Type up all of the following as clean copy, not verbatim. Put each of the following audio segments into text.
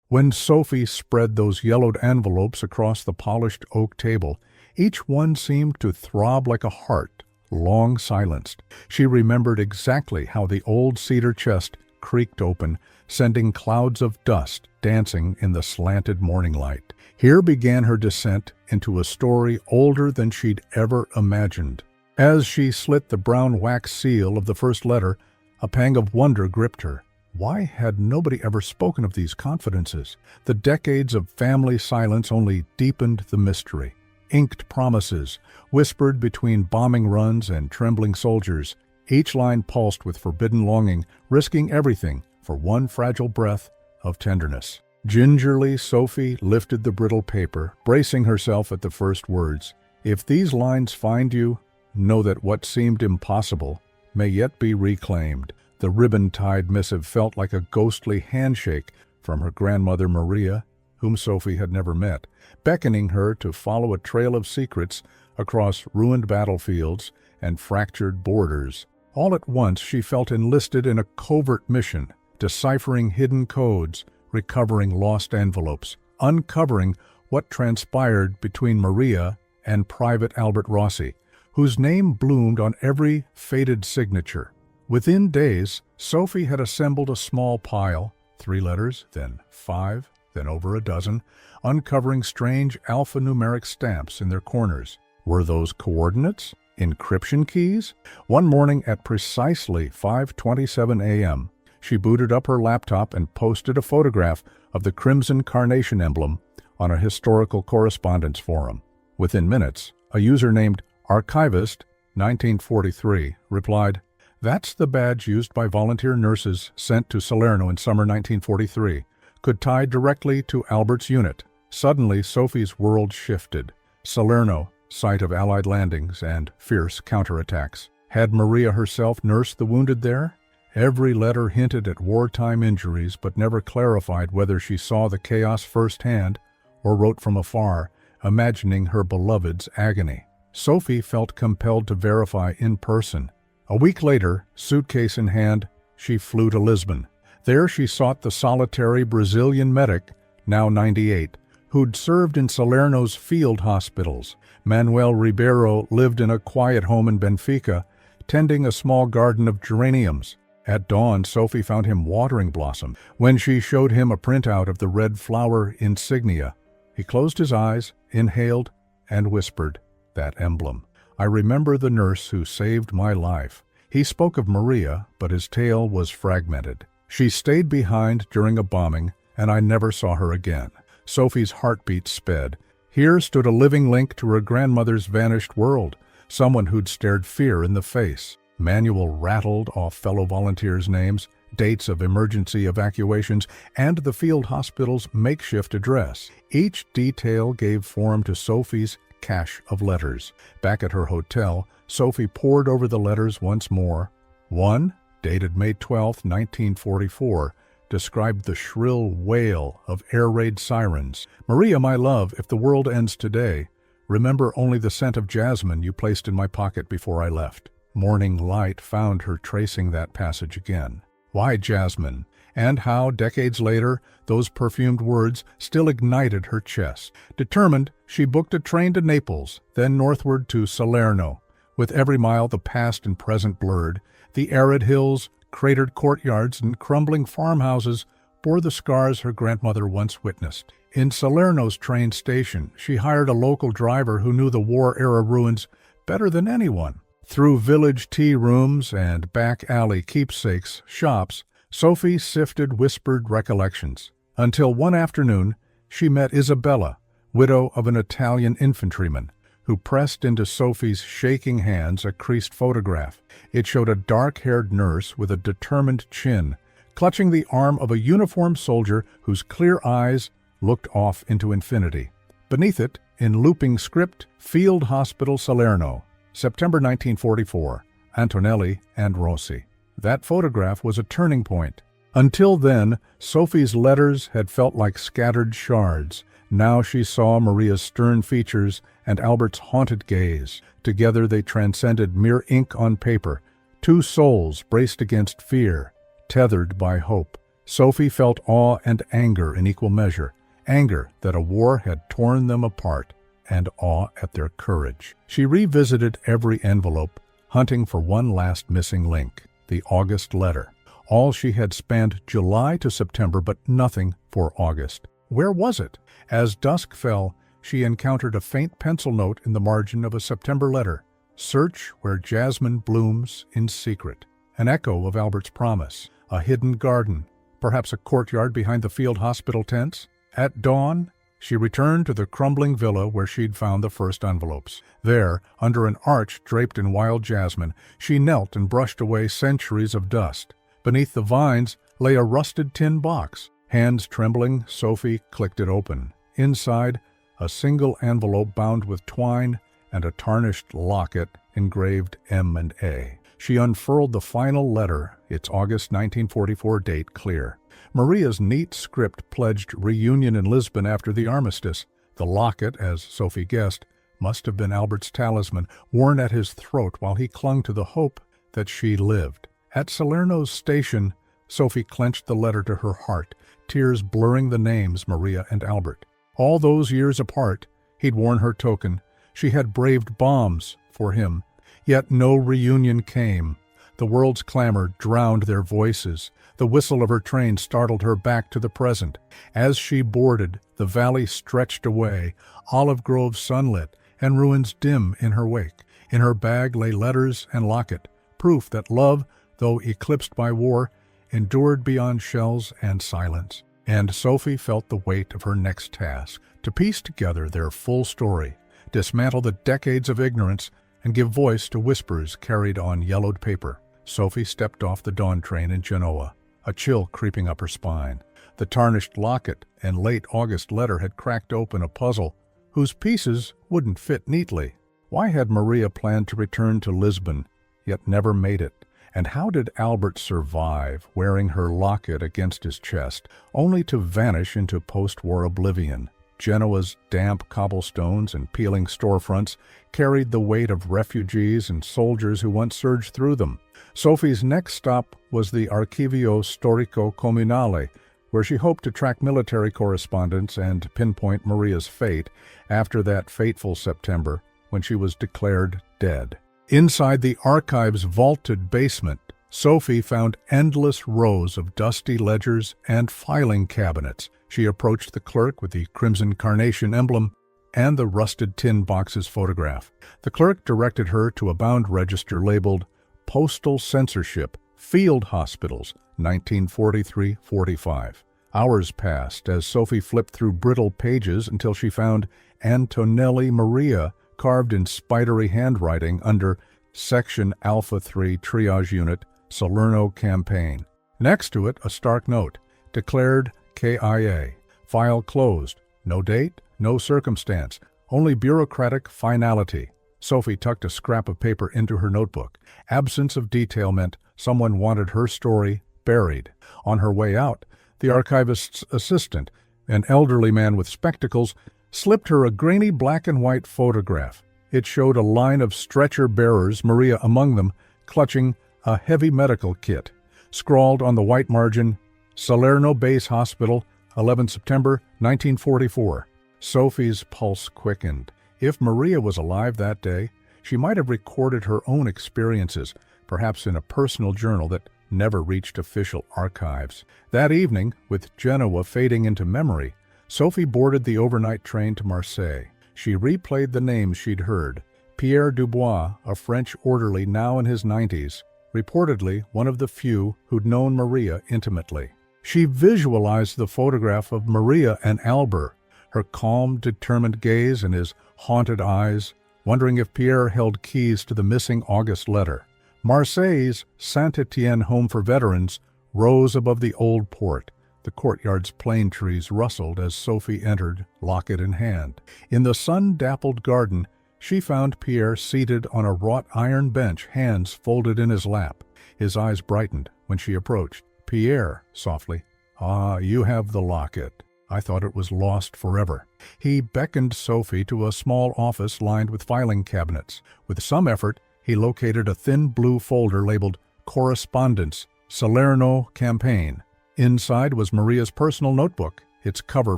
When Sophie spread those yellowed envelopes across the polished oak table, each one seemed to throb like a heart, long silenced. She remembered exactly how the old cedar chest creaked open, sending clouds of dust dancing in the slanted morning light. Here began her descent into a story older than she'd ever imagined. As she slit the brown wax seal of the first letter, a pang of wonder gripped her. Why had nobody ever spoken of these confidences? The decades of family silence only deepened the mystery. Inked promises, whispered between bombing runs and trembling soldiers, each line pulsed with forbidden longing, risking everything for one fragile breath of tenderness. Gingerly, Sophie lifted the brittle paper, bracing herself at the first words. If these lines find you, know that what seemed impossible may yet be reclaimed. The ribbon-tied missive felt like a ghostly handshake from her grandmother Maria, whom Sophie had never met, beckoning her to follow a trail of secrets across ruined battlefields and fractured borders. All at once she felt enlisted in a covert mission, deciphering hidden codes, recovering lost envelopes, uncovering what transpired between Maria and Private Albert Rossi, whose name bloomed on every faded signature. Within days, Sophie had assembled a small pile, 3 letters, then 5, then over a dozen, uncovering strange alphanumeric stamps in their corners. Were those coordinates? Encryption keys? One morning at precisely 5:27 a.m., she booted up her laptop and posted a photograph of the crimson carnation emblem on a historical correspondence forum. Within minutes, a user named Archivist 1943 replied, "That's the badge used by volunteer nurses sent to Salerno in summer 1943. Could tie directly to Albert's unit." Suddenly, Sophie's world shifted. Salerno, site of Allied landings and fierce counterattacks. Had Maria herself nursed the wounded there? Every letter hinted at wartime injuries, but never clarified whether she saw the chaos firsthand or wrote from afar, imagining her beloved's agony. Sophie felt compelled to verify in person. A week later, suitcase in hand, she flew to Lisbon. There she sought the solitary Brazilian medic, now 98, who'd served in Salerno's field hospitals. Manuel Ribeiro lived in a quiet home in Benfica, tending a small garden of geraniums. At dawn, Sophie found him watering blossom. When she showed him a printout of the red flower insignia, he closed his eyes, inhaled, and whispered, "That emblem. I remember the nurse who saved my life." He spoke of Maria, but his tale was fragmented. "She stayed behind during a bombing, and I never saw her again." Sophie's heartbeat sped. Here stood a living link to her grandmother's vanished world, someone who'd stared fear in the face. Manuel rattled off fellow volunteers' names, dates of emergency evacuations, and the field hospital's makeshift address. Each detail gave form to Sophie's cache of letters. Back at her hotel, Sophie pored over the letters once more. One, dated May 12, 1944, described the shrill wail of air raid sirens. "Maria, my love, if the world ends today, remember only the scent of jasmine you placed in my pocket before I left." Morning light found her tracing that passage again. Why jasmine? And how, decades later, those perfumed words still ignited her chest. Determined, she booked a train to Naples, then northward to Salerno. With every mile the past and present blurred, the arid hills, cratered courtyards, and crumbling farmhouses bore the scars her grandmother once witnessed. In Salerno's train station, she hired a local driver who knew the war-era ruins better than anyone. Through village tea rooms and back-alley keepsakes shops, Sophie sifted whispered recollections, until one afternoon she met Isabella, widow of an Italian infantryman, who pressed into Sophie's shaking hands a creased photograph. It showed a dark-haired nurse with a determined chin, clutching the arm of a uniformed soldier whose clear eyes looked off into infinity. Beneath it, in looping script, Field Hospital Salerno, September 1944, Antonelli and Rossi. That photograph was a turning point. Until then, Sophie's letters had felt like scattered shards. Now she saw Maria's stern features and Albert's haunted gaze. Together they transcended mere ink on paper, two souls braced against fear, tethered by hope. Sophie felt awe and anger in equal measure, anger that a war had torn them apart, and awe at their courage. She revisited every envelope, hunting for one last missing link, the August letter. All she had spanned July to September, but nothing for August. Where was it? As dusk fell, she encountered a faint pencil note in the margin of a September letter. Search where jasmine blooms in secret. An echo of Albert's promise. A hidden garden, perhaps a courtyard behind the field hospital tents. At dawn, she returned to the crumbling villa where she'd found the first envelopes. There, under an arch draped in wild jasmine, she knelt and brushed away centuries of dust. Beneath the vines lay a rusted tin box. Hands trembling, Sophie clicked it open. Inside, a single envelope bound with twine and a tarnished locket engraved M and A. She unfurled the final letter, its August 1944 date clear. Maria's neat script pledged reunion in Lisbon after the armistice. The locket, as Sophie guessed, must have been Albert's talisman, worn at his throat while he clung to the hope that she lived. At Salerno's station, Sophie clenched the letter to her heart, tears blurring the names Maria and Albert. All those years apart, he'd worn her token. She had braved bombs for him. Yet no reunion came. The world's clamor drowned their voices. The whistle of her train startled her back to the present. As she boarded, the valley stretched away, olive groves sunlit, and ruins dim in her wake. In her bag lay letters and locket, proof that love, though eclipsed by war, endured beyond shells and silence. And Sophie felt the weight of her next task, to piece together their full story, dismantle the decades of ignorance, and give voice to whispers carried on yellowed paper. Sophie stepped off the dawn train in Genoa, a chill creeping up her spine. The tarnished locket and late August letter had cracked open a puzzle whose pieces wouldn't fit neatly. Why had Maria planned to return to Lisbon, yet never made it? And how did Albert survive, wearing her locket against his chest, only to vanish into post-war oblivion? Genoa's damp cobblestones and peeling storefronts carried the weight of refugees and soldiers who once surged through them. Sophie's next stop was the Archivio Storico Comunale, where she hoped to track military correspondence and pinpoint Maria's fate after that fateful September when she was declared dead. Inside the archive's vaulted basement, Sophie found endless rows of dusty ledgers and filing cabinets. She approached the clerk with the crimson carnation emblem and the rusted tin box's photograph. The clerk directed her to a bound register labeled Postal Censorship, Field Hospitals, 1943-45. Hours passed as Sophie flipped through brittle pages until she found Antonelli Maria carved in spidery handwriting under Section Alpha 3 Triage Unit, Salerno Campaign. Next to it, a stark note, declared KIA. File closed. No date, no circumstance, only bureaucratic finality. Sophie tucked a scrap of paper into her notebook. Absence of detail meant someone wanted her story buried. On her way out, the archivist's assistant, an elderly man with spectacles, slipped her a grainy black and white photograph. It showed a line of stretcher bearers, Maria among them, clutching a heavy medical kit. Scrawled on the white margin, Salerno Base Hospital, 11 September 1944. Sophie's pulse quickened. If Maria was alive that day, she might have recorded her own experiences, perhaps in a personal journal that never reached official archives. That evening, with Genoa fading into memory, Sophie boarded the overnight train to Marseille. She replayed the names she'd heard. Pierre Dubois, a French orderly now in his 90s, reportedly one of the few who'd known Maria intimately. She visualized the photograph of Maria and Albert, her calm, determined gaze and his haunted eyes, wondering if Pierre held keys to the missing August letter. Marseille's Saint-Étienne Home for Veterans rose above the old port. The courtyard's plane trees rustled as Sophie entered, locket in hand. In the sun-dappled garden, she found Pierre seated on a wrought iron bench, hands folded in his lap. His eyes brightened when she approached. "Pierre," softly. "Ah, you have the locket. I thought it was lost forever." He beckoned Sophie to a small office lined with filing cabinets. With some effort, he located a thin blue folder labeled Correspondence, Salerno Campaign. Inside was Maria's personal notebook, its cover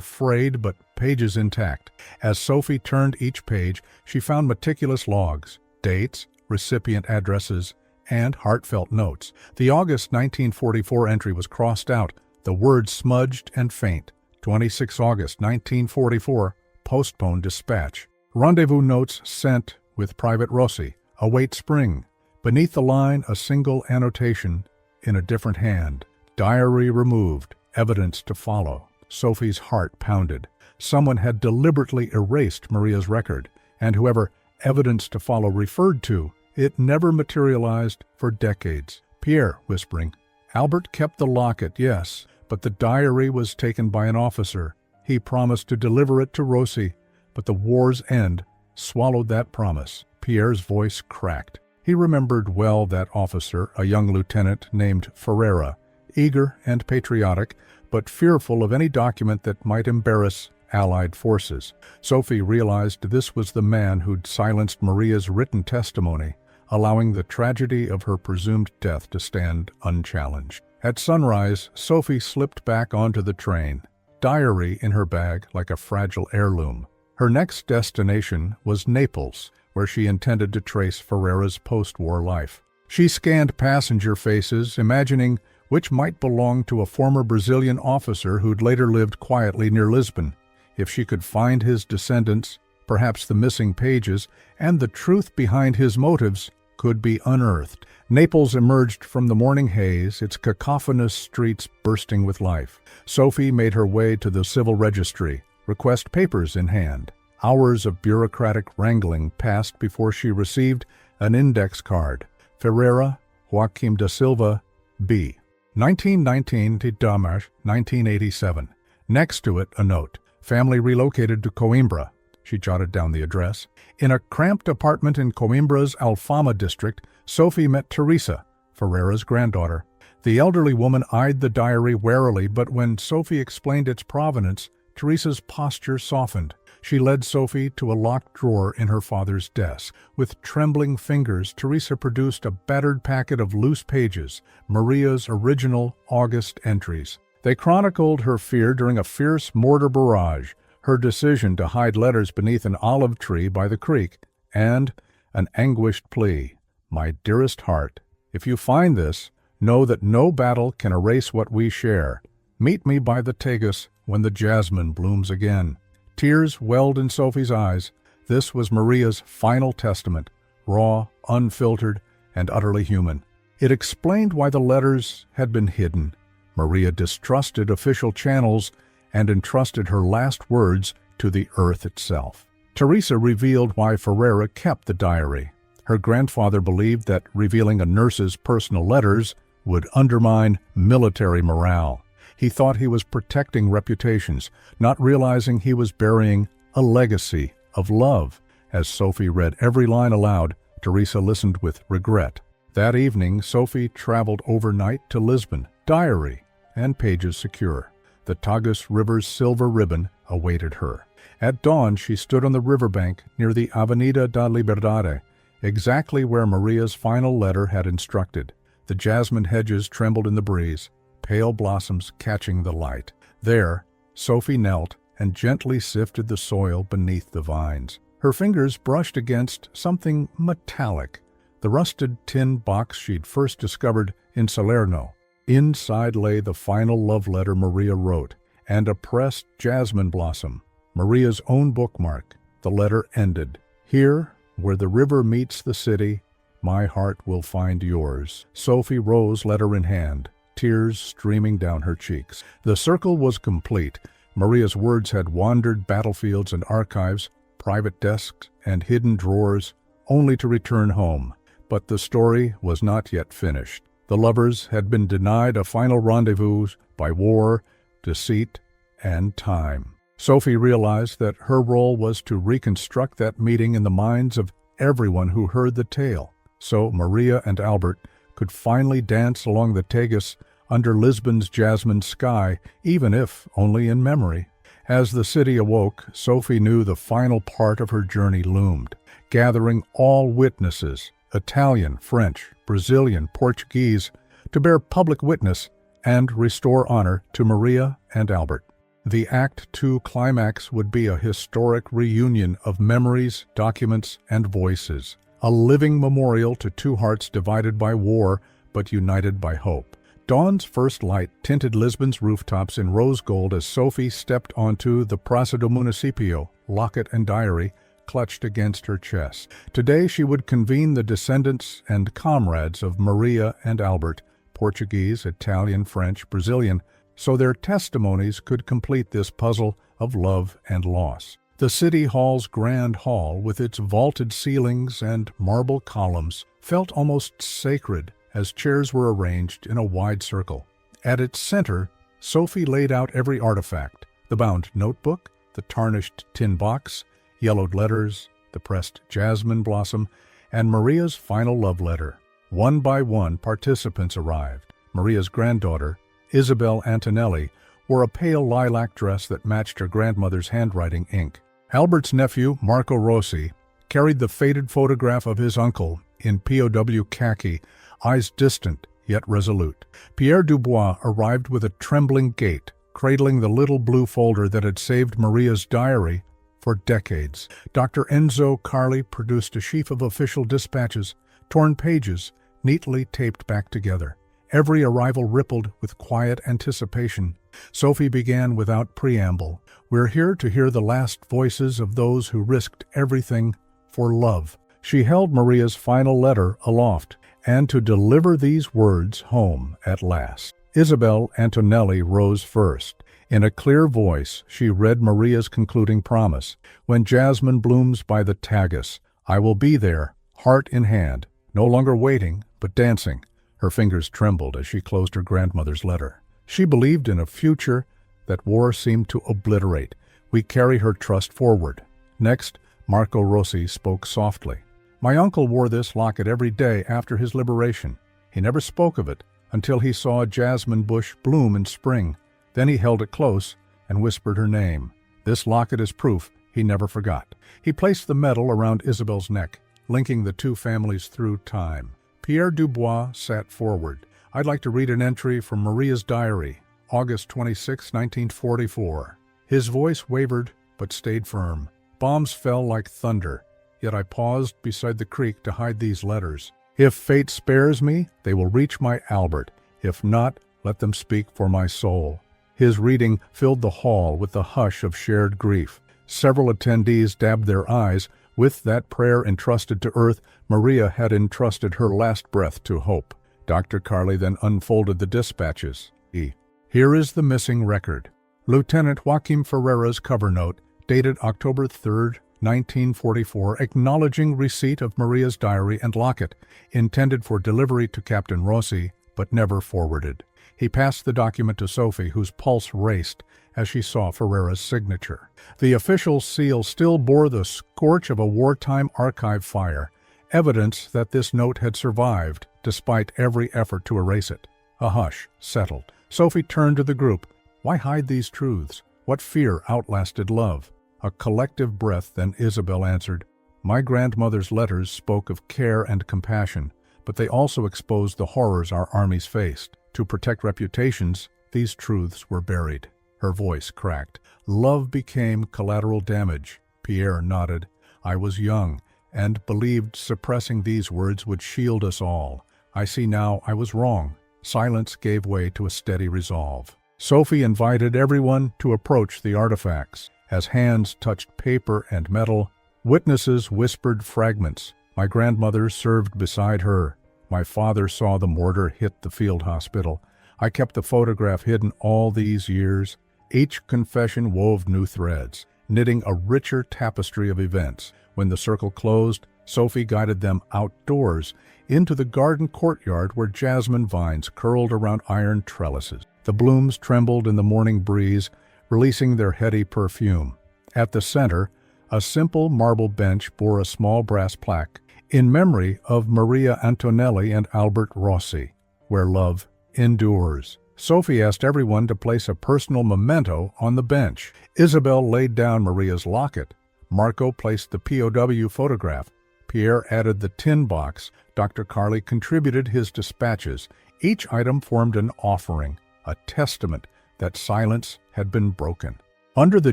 frayed but pages intact. As Sophie turned each page, she found meticulous logs, dates, recipient addresses, and heartfelt notes. The August 1944 entry was crossed out, the words smudged and faint. 26 August 1944, postponed dispatch. Rendezvous notes sent with Private Rossi. Await spring. Beneath the line, a single annotation in a different hand. Diary removed. Evidence to follow. Sophie's heart pounded. Someone had deliberately erased Maria's record, and whoever evidence to follow referred to, it never materialized for decades. Pierre, whispering. Albert kept the locket, yes, but the diary was taken by an officer. He promised to deliver it to Rossi, but the war's end swallowed that promise. Pierre's voice cracked. He remembered well that officer, a young lieutenant named Ferreira, eager and patriotic, but fearful of any document that might embarrass Allied forces. Sophie realized this was the man who'd silenced Maria's written testimony, allowing the tragedy of her presumed death to stand unchallenged. At sunrise, Sophie slipped back onto the train, diary in her bag like a fragile heirloom. Her next destination was Naples, where she intended to trace Ferreira's post-war life. She scanned passenger faces, imagining which might belong to a former Brazilian officer who'd later lived quietly near Lisbon. If she could find his descendants, perhaps the missing pages and the truth behind his motives could be unearthed. Naples emerged from the morning haze, its cacophonous streets bursting with life. Sophie made her way to the civil registry, request papers in hand. Hours of bureaucratic wrangling passed before she received an index card. Ferreira, Joaquim da Silva, B. 1919 to Damas, 1987. Next to it, a note. Family relocated to Coimbra. She jotted down the address. In a cramped apartment in Coimbra's Alfama district, Sophie met Teresa, Ferreira's granddaughter. The elderly woman eyed the diary warily, but when Sophie explained its provenance, Teresa's posture softened. She led Sophie to a locked drawer in her father's desk. With trembling fingers, Teresa produced a battered packet of loose pages, Maria's original August entries. They chronicled her fear during a fierce mortar barrage, her decision to hide letters beneath an olive tree by the creek, and an anguished plea. My dearest heart, if you find this, know that no battle can erase what we share. Meet me by the Tagus when the jasmine blooms again. Tears welled in Sophie's eyes. This was Maria's final testament, raw, unfiltered, and utterly human. It explained why the letters had been hidden. Maria distrusted official channels and entrusted her last words to the earth itself. Teresa revealed why Ferreira kept the diary. Her grandfather believed that revealing a nurse's personal letters would undermine military morale. He thought he was protecting reputations, not realizing he was burying a legacy of love. As Sophie read every line aloud, Teresa listened with regret. That evening, Sophie traveled overnight to Lisbon, diary and pages secure. The Tagus River's silver ribbon awaited her. At dawn, she stood on the riverbank near the Avenida da Liberdade, exactly where Maria's final letter had instructed. The jasmine hedges trembled in the breeze, pale blossoms catching the light. There, Sophie knelt and gently sifted the soil beneath the vines. Her fingers brushed against something metallic, the rusted tin box she'd first discovered in Salerno. Inside lay the final love letter Maria wrote, and a pressed jasmine blossom, Maria's own bookmark. The letter ended. Here, where the river meets the city, my heart will find yours. Sophie rose, letter in hand, tears streaming down her cheeks. The circle was complete. Maria's words had wandered battlefields and archives, private desks and hidden drawers, only to return home. But the story was not yet finished. The lovers had been denied a final rendezvous by war, deceit, and time. Sophie realized that her role was to reconstruct that meeting in the minds of everyone who heard the tale, so Maria and Albert could finally dance along the Tagus under Lisbon's jasmine sky, even if only in memory. As the city awoke, Sophie knew the final part of her journey loomed, gathering all witnesses, Italian, French, Brazilian, Portuguese, to bear public witness and restore honor to Maria and Albert. The Act II climax would be a historic reunion of memories, documents, and voices, a living memorial to two hearts divided by war but united by hope. Dawn's first light tinted Lisbon's rooftops in rose gold as Sophie stepped onto the Praça do Município, locket and diary clutched against her chest. Today she would convene the descendants and comrades of Maria and Albert, Portuguese, Italian, French, Brazilian, so their testimonies could complete this puzzle of love and loss. The City Hall's grand hall, with its vaulted ceilings and marble columns, felt almost sacred as chairs were arranged in a wide circle. At its center, Sophie laid out every artifact: the bound notebook, the tarnished tin box, yellowed letters, the pressed jasmine blossom, and Maria's final love letter. One by one, participants arrived. Maria's granddaughter, Isabel Antonelli, wore a pale lilac dress that matched her grandmother's handwriting ink. Albert's nephew, Marco Rossi, carried the faded photograph of his uncle in POW khaki, eyes distant yet resolute. Pierre Dubois arrived with a trembling gait, cradling the little blue folder that had saved Maria's diary for decades. Dr. Enzo Carli produced a sheaf of official dispatches, torn pages, neatly taped back together. Every arrival rippled with quiet anticipation. Sophie began without preamble. "We're here to hear the last voices of those who risked everything for love." She held Maria's final letter aloft, and to deliver these words home at last. Isabel Antonelli rose first. In a clear voice, she read Maria's concluding promise: "When jasmine blooms by the Tagus, I will be there, heart in hand, no longer waiting, but dancing." Her fingers trembled as she closed her grandmother's letter. She believed in a future that war seemed to obliterate. "We carry her trust forward." Next, Marco Rossi spoke softly. "My uncle wore this locket every day after his liberation. He never spoke of it until he saw a jasmine bush bloom in spring. Then he held it close and whispered her name. This locket is proof he never forgot." He placed the medal around Isabel's neck, linking the two families through time. Pierre Dubois sat forward. "I'd like to read an entry from Maria's diary, August 26, 1944. His voice wavered but stayed firm. "Bombs fell like thunder, yet I paused beside the creek to hide these letters. If fate spares me, they will reach my Albert. If not, let them speak for my soul." His reading filled the hall with the hush of shared grief. Several attendees dabbed their eyes. With that prayer entrusted to earth, Maria had entrusted her last breath to hope. Dr. Carli then unfolded the dispatches. Here is the missing record. Lieutenant Joaquim Ferreira's cover note, dated October 3, 1944, acknowledging receipt of Maria's diary and locket, intended for delivery to Captain Rossi, but never forwarded. He passed the document to Sophie, whose pulse raced as she saw Ferreira's signature. The official seal still bore the scorch of a wartime archive fire, evidence that this note had survived, despite every effort to erase it. A hush settled. Sophie turned to the group. Why hide these truths? What fear outlasted love? A collective breath, then Isabel answered, "My grandmother's letters spoke of care and compassion, but they also exposed the horrors our armies faced. To protect reputations, these truths were buried." Her voice cracked. "Love became collateral damage." Pierre nodded. "I was young and believed suppressing these words would shield us all. I see now I was wrong." Silence gave way to a steady resolve. Sophie invited everyone to approach the artifacts. As hands touched paper and metal, witnesses whispered fragments. My grandmother served beside her. My father saw the mortar hit the field hospital. I kept the photograph hidden all these years. Each confession wove new threads, knitting a richer tapestry of events. When the circle closed, Sophie guided them outdoors, into the garden courtyard where jasmine vines curled around iron trellises. The blooms trembled in the morning breeze, releasing their heady perfume. At the center, a simple marble bench bore a small brass plaque, in memory of Maria Antonelli and Albert Rossi, where love endures. Sophie asked everyone to place a personal memento on the bench. Isabel laid down Maria's locket. Marco placed the POW photograph. Pierre added the tin box. Dr. Carli contributed his dispatches. Each item formed an offering, a testament that silence had been broken. Under the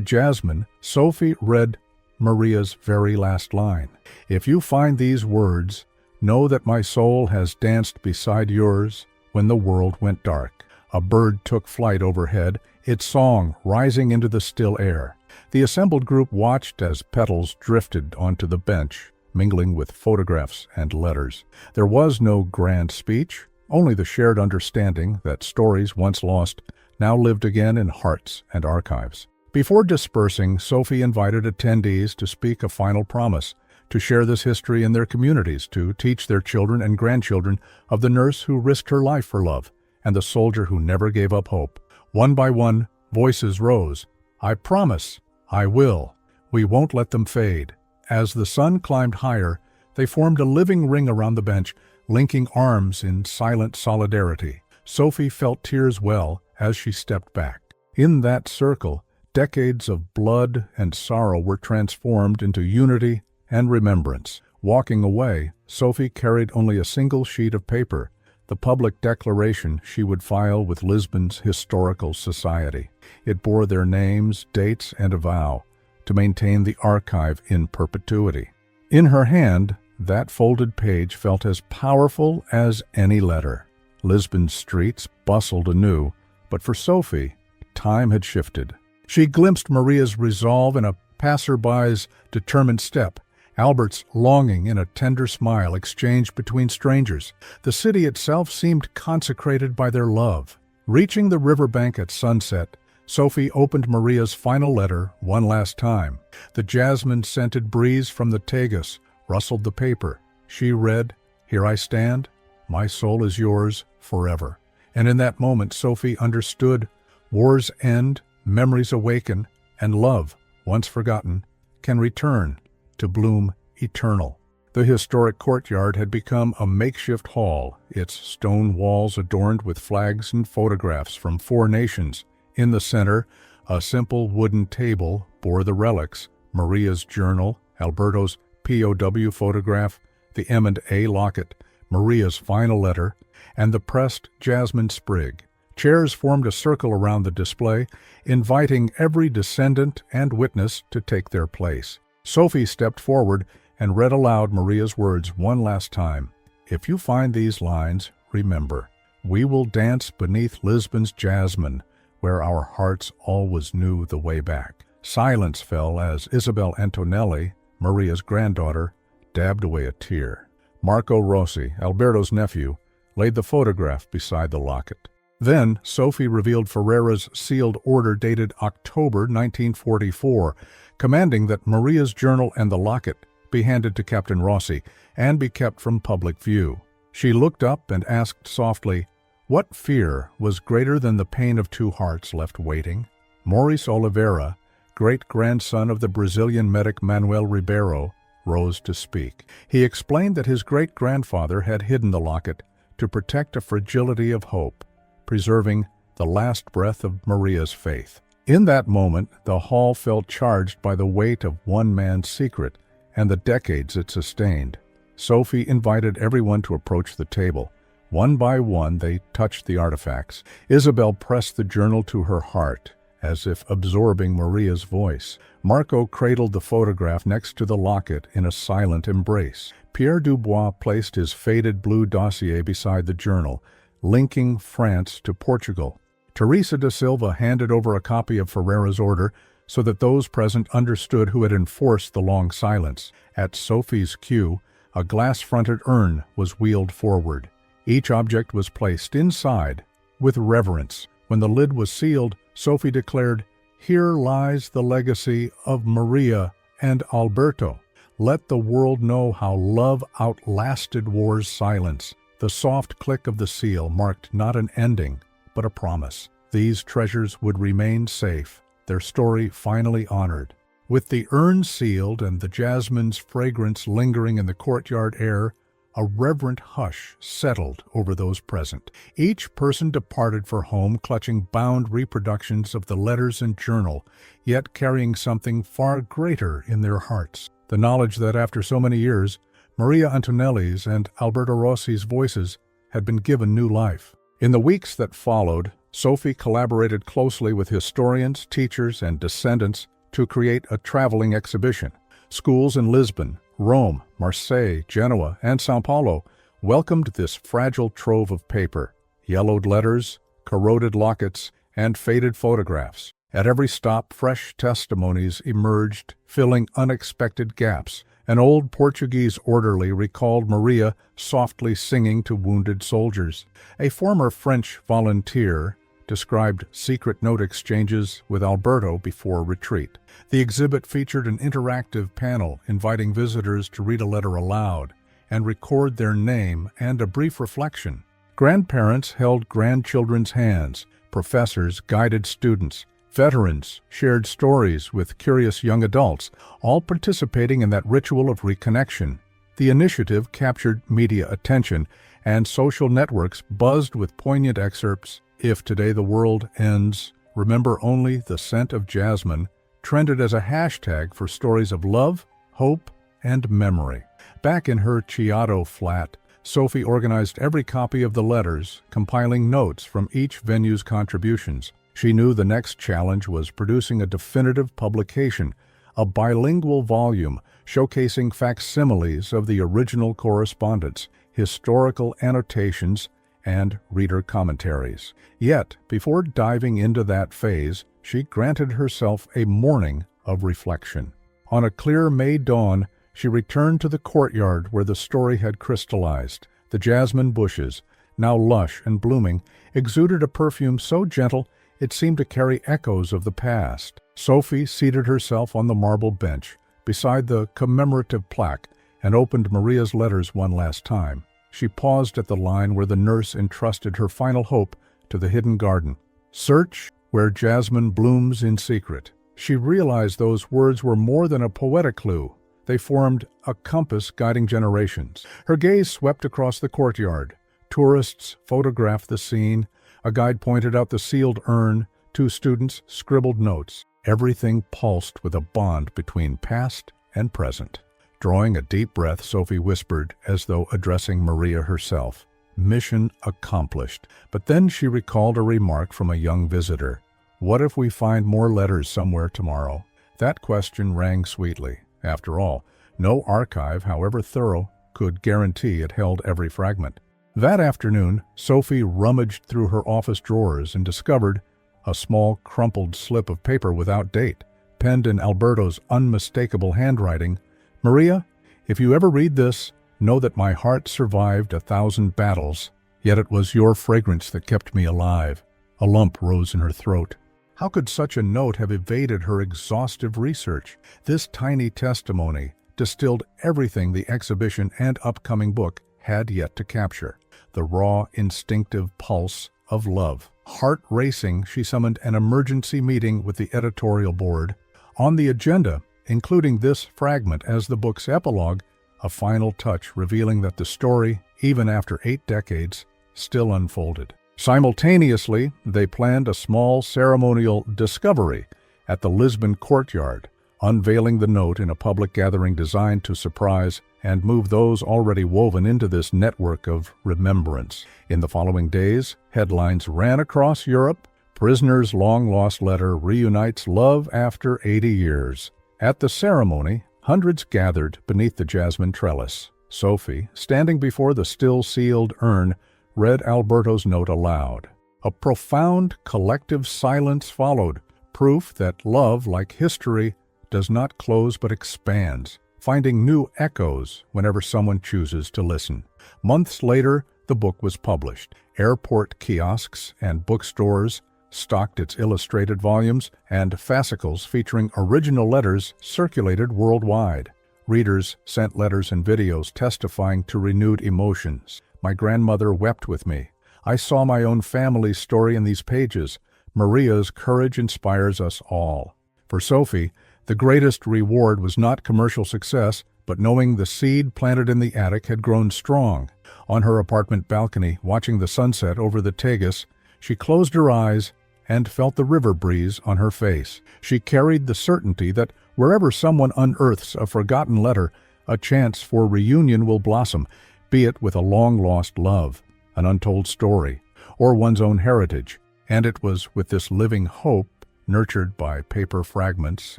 jasmine, Sophie read Maria's very last line. "If you find these words, know that my soul has danced beside yours when the world went dark." A bird took flight overhead, its song rising into the still air. The assembled group watched as petals drifted onto the bench, mingling with photographs and letters. There was no grand speech, only the shared understanding that stories once lost now lived again in hearts and archives. Before dispersing, Sophie invited attendees to speak a final promise, to share this history in their communities, to teach their children and grandchildren of the nurse who risked her life for love, and the soldier who never gave up hope. One by one, voices rose. "I promise. I will. We won't let them fade." As the sun climbed higher, they formed a living ring around the bench, linking arms in silent solidarity. Sophie felt tears well as she stepped back. In that circle, decades of blood and sorrow were transformed into unity and remembrance. Walking away, Sophie carried only a single sheet of paper, the public declaration she would file with Lisbon's Historical Society. It bore their names, dates, and a vow to maintain the archive in perpetuity. In her hand, that folded page felt as powerful as any letter. Lisbon's streets bustled anew, but for Sophie, time had shifted. She glimpsed Maria's resolve in a passerby's determined step, Albert's longing in a tender smile exchanged between strangers. The city itself seemed consecrated by their love. Reaching the riverbank at sunset, Sophie opened Maria's final letter one last time. The jasmine-scented breeze from the Tagus rustled the paper. She read, "Here I stand. My soul is yours forever." And in that moment, Sophie understood. Wars end, memories awaken, and love, once forgotten, can return to bloom eternal. The historic courtyard had become a makeshift hall, its stone walls adorned with flags and photographs from 4 nations. In the center, a simple wooden table bore the relics: Maria's journal, Alberto's POW photograph, the M&A locket, Maria's final letter, and the pressed jasmine sprig. Chairs formed a circle around the display, inviting every descendant and witness to take their place. Sophie stepped forward and read aloud Maria's words one last time. "If you find these lines, remember, we will dance beneath Lisbon's jasmine, where our hearts always knew the way back." Silence fell as Isabel Antonelli, Maria's granddaughter, dabbed away a tear. Marco Rossi, Alberto's nephew, laid the photograph beside the locket. Then Sophie revealed Ferrera's sealed order dated October 1944, commanding that Maria's journal and the locket be handed to Captain Rossi and be kept from public view. She looked up and asked softly, "What fear was greater than the pain of 2 hearts left waiting?" Maurice Oliveira, great-grandson of the Brazilian medic Manuel Ribeiro, rose to speak. He explained that his great-grandfather had hidden the locket to protect a fragility of hope, preserving the last breath of Maria's faith. In that moment, the hall felt charged by the weight of one man's secret and the decades it sustained. Sophie invited everyone to approach the table. One by one, they touched the artifacts. Isabel pressed the journal to her heart, as if absorbing Maria's voice. Marco cradled the photograph next to the locket in a silent embrace. Pierre Dubois placed his faded blue dossier beside the journal, linking France to Portugal. Teresa da Silva handed over a copy of Ferrera's order so that those present understood who had enforced the long silence. At Sophie's cue, a glass-fronted urn was wheeled forward. Each object was placed inside with reverence. When the lid was sealed, Sophie declared, "Here lies the legacy of Maria and Alberto. Let the world know how love outlasted war's silence." The soft click of the seal marked not an ending, but a promise. These treasures would remain safe, their story finally honored. With the urn sealed and the jasmine's fragrance lingering in the courtyard air, a reverent hush settled over those present. Each person departed for home clutching bound reproductions of the letters and journal, yet carrying something far greater in their hearts. The knowledge that after so many years, Maria Antonelli's and Alberto Rossi's voices had been given new life. In the weeks that followed, Sophie collaborated closely with historians, teachers, and descendants to create a traveling exhibition. Schools in Lisbon, Rome, Marseille, Genoa, and São Paulo welcomed this fragile trove of paper, yellowed letters, corroded lockets, and faded photographs. At every stop, fresh testimonies emerged, filling unexpected gaps. An old Portuguese orderly recalled Maria softly singing to wounded soldiers. A former French volunteer described secret note exchanges with Alberto before retreat. The exhibit featured an interactive panel inviting visitors to read a letter aloud and record their name and a brief reflection. Grandparents held grandchildren's hands, professors guided students, veterans shared stories with curious young adults, all participating in that ritual of reconnection. The initiative captured media attention, and social networks buzzed with poignant excerpts. "If today the world ends, remember only the scent of jasmine," trended as a hashtag for stories of love, hope, and memory. Back in her Chiato flat, Sophie organized every copy of the letters, compiling notes from each venue's contributions. She knew the next challenge was producing a definitive publication, a bilingual volume showcasing facsimiles of the original correspondence, historical annotations, and reader commentaries. Yet, before diving into that phase, she granted herself a morning of reflection. On a clear May dawn, she returned to the courtyard where the story had crystallized. The jasmine bushes, now lush and blooming, exuded a perfume so gentle it seemed to carry echoes of the past. Sophie seated herself on the marble bench beside the commemorative plaque and opened Maria's letters one last time. She paused at the line where the nurse entrusted her final hope to the hidden garden. "Search where jasmine blooms in secret." She realized those words were more than a poetic clue. They formed a compass guiding generations. Her gaze swept across the courtyard. Tourists photographed the scene. A guide pointed out the sealed urn. 2 students scribbled notes. Everything pulsed with a bond between past and present. Drawing a deep breath, Sophie whispered, as though addressing Maria herself, "Mission accomplished." But then she recalled a remark from a young visitor. "What if we find more letters somewhere tomorrow?" That question rang sweetly. After all, no archive, however thorough, could guarantee it held every fragment. That afternoon, Sophie rummaged through her office drawers and discovered a small crumpled slip of paper without date, penned in Alberto's unmistakable handwriting. "Maria, if you ever read this, know that my heart survived 1,000 battles, yet it was your fragrance that kept me alive." A lump rose in her throat. How could such a note have evaded her exhaustive research? This tiny testimony distilled everything the exhibition and upcoming book had yet to capture. The raw, instinctive pulse of love. Heart racing, she summoned an emergency meeting with the editorial board. On the agenda, including this fragment as the book's epilogue, a final touch revealing that the story, even after 8 decades, still unfolded. Simultaneously, they planned a small ceremonial discovery at the Lisbon courtyard, unveiling the note in a public gathering designed to surprise and move those already woven into this network of remembrance. In the following days, headlines ran across Europe. "Prisoner's long-lost letter reunites love after 80 years." At the ceremony, hundreds gathered beneath the jasmine trellis. Sophie, standing before the still-sealed urn, read Alberto's note aloud. A profound collective silence followed, proof that love, like history, does not close but expands, finding new echoes whenever someone chooses to listen. Months later, the book was published. Airport kiosks and bookstores stocked its illustrated volumes, and fascicles featuring original letters circulated worldwide. Readers sent letters and videos testifying to renewed emotions. "My grandmother wept with me. I saw my own family's story in these pages. Maria's courage inspires us all." For Sophie, the greatest reward was not commercial success, but knowing the seed planted in the attic had grown strong. On her apartment balcony, watching the sunset over the Tagus, she closed her eyes and felt the river breeze on her face. She carried the certainty that wherever someone unearths a forgotten letter, a chance for reunion will blossom, be it with a long-lost love, an untold story, or one's own heritage. And it was with this living hope, nurtured by paper fragments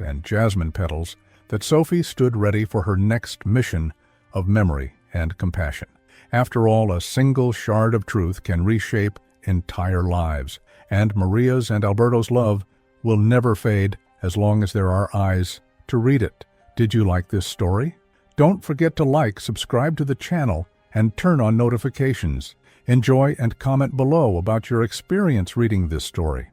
and jasmine petals, that Sophie stood ready for her next mission of memory and compassion. After all, a single shard of truth can reshape entire lives, and Maria's and Alberto's love will never fade as long as there are eyes to read it. Did you like this story? Don't forget to like, subscribe to the channel, and turn on notifications. Enjoy and comment below about your experience reading this story.